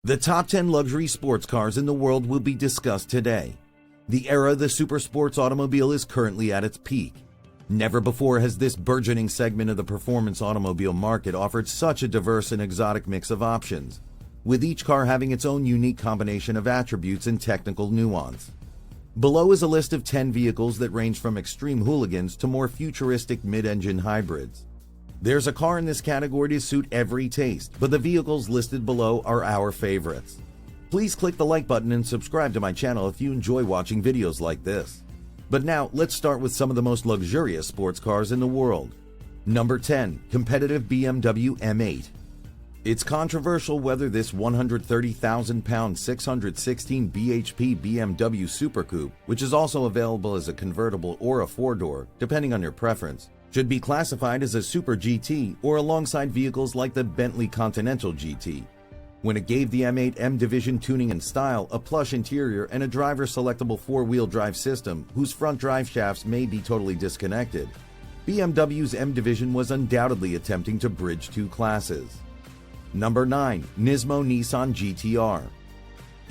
The top 10 luxury sports cars in the world will be discussed today. The era of the super sports automobile is currently at its peak. Never before has this burgeoning segment of the performance automobile market offered such a diverse and exotic mix of options, with each car having its own unique combination of attributes and technical nuance. Below is a list of 10 vehicles that range from extreme hooligans to more futuristic mid-engine hybrids. There's a car in this category to suit every taste, but the vehicles listed below are our favorites. Please click the like button and subscribe to my channel if you enjoy watching videos like this. But now, let's start with some of the most luxurious sports cars in the world. Number 10. Competitive BMW M8. It's controversial whether this 130,000-pound 616 bhp BMW Super Coupe, which is also available as a convertible or a four-door, depending on your preference, should be classified as a Super GT or alongside vehicles like the Bentley Continental GT. When it gave the M8 M Division tuning and style, a plush interior, and a driver-selectable four-wheel drive system whose front drive shafts may be totally disconnected, BMW's M Division was undoubtedly attempting to bridge two classes. Number 9. Nissan GTR.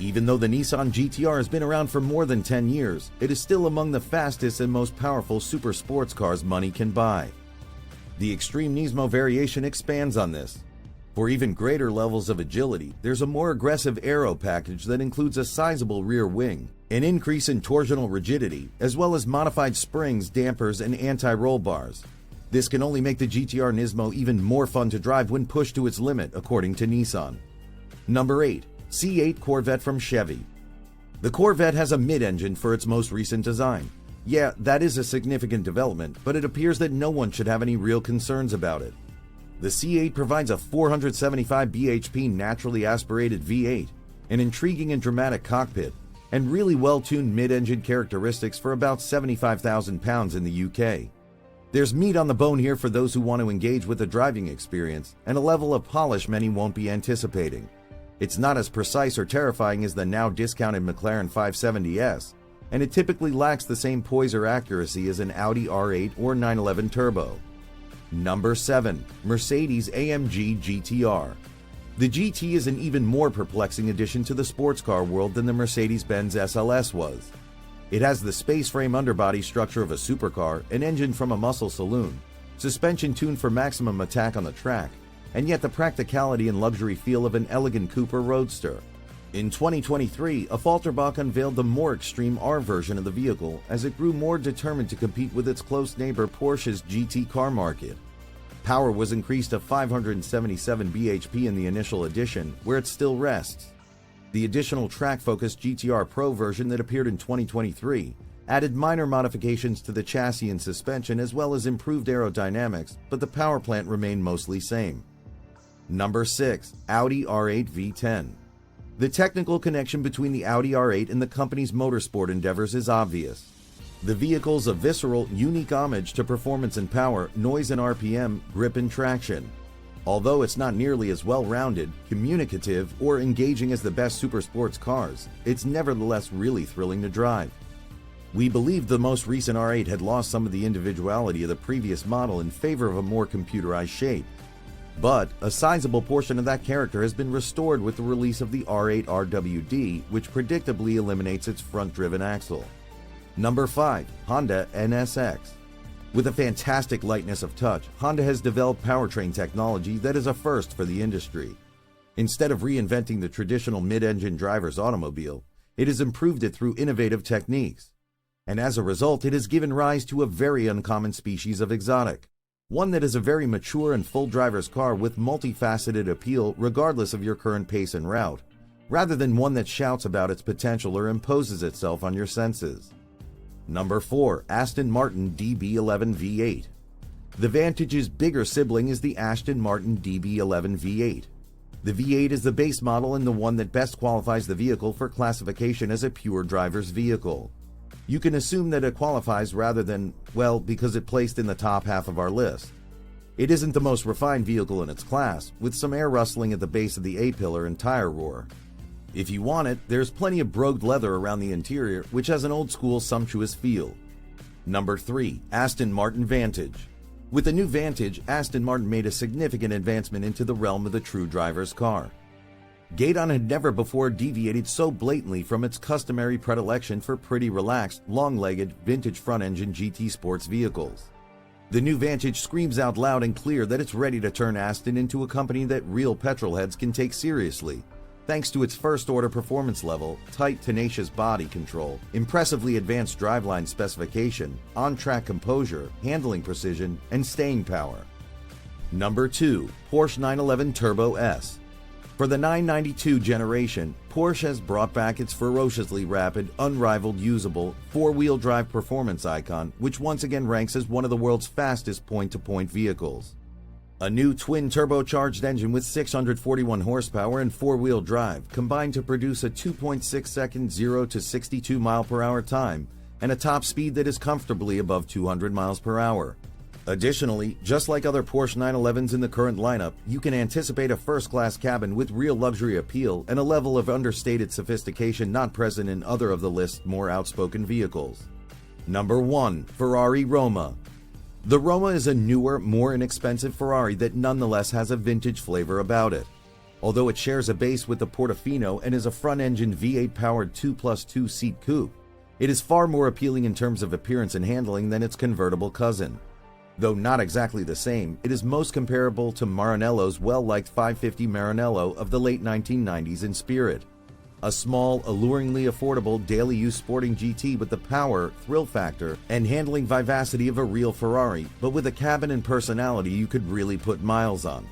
Even though the Nissan GTR has been around for more than 10 years, it is still among the fastest and most powerful super sports cars money can buy. The Extreme Nismo variation expands on this. For even greater levels of agility, there's a more aggressive aero package that includes a sizable rear wing, an increase in torsional rigidity, as well as modified springs, dampers, and anti-roll bars. This can only make the GTR Nismo even more fun to drive when pushed to its limit, according to Nissan. Number 8. C8 Corvette from Chevy. The Corvette has a mid-engine for its most recent design. Yeah, that is a significant development, but it appears that no one should have any real concerns about it. The C8 provides a 475 bhp naturally aspirated V8, an intriguing and dramatic cockpit, and really well-tuned mid-engine characteristics for about 75,000 pounds in the UK. There's meat on the bone here for those who want to engage with the driving experience and a level of polish many won't be anticipating. It's not as precise or terrifying as the now discounted McLaren 570S, and it typically lacks the same poise or accuracy as an Audi R8 or 911 Turbo. Number 7. Mercedes AMG GTR. The GT is an even more perplexing addition to the sports car world than the Mercedes-Benz SLS was. It has the space frame underbody structure of a supercar, an engine from a muscle saloon, suspension tuned for maximum attack on the track, and yet the practicality and luxury feel of an elegant coupe or roadster. In 2023, a Falterbach unveiled the more extreme R version of the vehicle as it grew more determined to compete with its close neighbor Porsche's GT car market. Power was increased to 577 bhp in the initial edition, where it still rests. The additional track-focused GTR Pro version that appeared in 2023 added minor modifications to the chassis and suspension as well as improved aerodynamics, but the power plant remained mostly same. Number 6. Audi R8 V10. The technical connection between the Audi R8 and the company's motorsport endeavors is obvious. The vehicle's a visceral, unique homage to performance and power, noise and RPM, grip and traction. Although it's not nearly as well-rounded, communicative, or engaging as the best super sports cars, it's nevertheless really thrilling to drive. We believed the most recent R8 had lost some of the individuality of the previous model in favor of a more computerized shape. But a sizable portion of that character has been restored with the release of the R8 RWD, which predictably eliminates its front-driven axle. Number 5. Honda NSX. With a fantastic lightness of touch, Honda has developed powertrain technology that is a first for the industry. Instead of reinventing the traditional mid-engine driver's automobile, it has improved it through innovative techniques. And as a result, it has given rise to a very uncommon species of exotic. One that is a very mature and full driver's car with multifaceted appeal regardless of your current pace and route, rather than one that shouts about its potential or imposes itself on your senses. Number 4. Aston Martin DB11 V8. The Vantage's bigger sibling is the Aston Martin DB11 V8. The V8 is the base model and the one that best qualifies the vehicle for classification as a pure driver's vehicle. You can assume that it qualifies rather than, well, because it placed in the top half of our list. It isn't the most refined vehicle in its class, with some air rustling at the base of the A-pillar and tire roar. If you want it, there's plenty of brogued leather around the interior, which has an old-school sumptuous feel. Number 3. Aston Martin Vantage. With the new Vantage, Aston Martin made a significant advancement into the realm of the true driver's car. Gaydon had never before deviated so blatantly from its customary predilection for pretty relaxed, long-legged, vintage front-engine GT sports vehicles. The new Vantage screams out loud and clear that it's ready to turn Aston into a company that real petrolheads can take seriously, thanks to its first-order performance level, tight, tenacious body control, impressively advanced driveline specification, on-track composure, handling precision, and staying power. Number 2. Porsche 911 Turbo S. For the 992 generation, Porsche has brought back its ferociously rapid, unrivaled, usable, four-wheel drive performance icon, which once again ranks as one of the world's fastest point-to-point vehicles. A new twin turbocharged engine with 641 horsepower and four-wheel drive combined to produce a 2.6-second 0 to 62 mile/hour time and a top speed that is comfortably above 200 miles per hour. Additionally, just like other Porsche 911s in the current lineup, you can anticipate a first-class cabin with real luxury appeal and a level of understated sophistication not present in other of the list's more outspoken vehicles. Number 1. Ferrari Roma. The Roma is a newer, more inexpensive Ferrari that nonetheless has a vintage flavor about it. Although it shares a base with the Portofino and is a front-engine V8-powered 2+2 seat coupe, it is far more appealing in terms of appearance and handling than its convertible cousin. Though not exactly the same, it is most comparable to Maranello's well-liked 550 Maranello of the late 1990s in spirit. A small, alluringly affordable, daily-use sporting GT with the power, thrill factor, and handling vivacity of a real Ferrari, but with a cabin and personality you could really put miles on.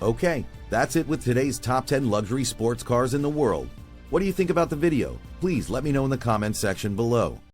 Okay, that's it with today's top 10 luxury sports cars in the world. What do you think about the video? Please let me know in the comments section below.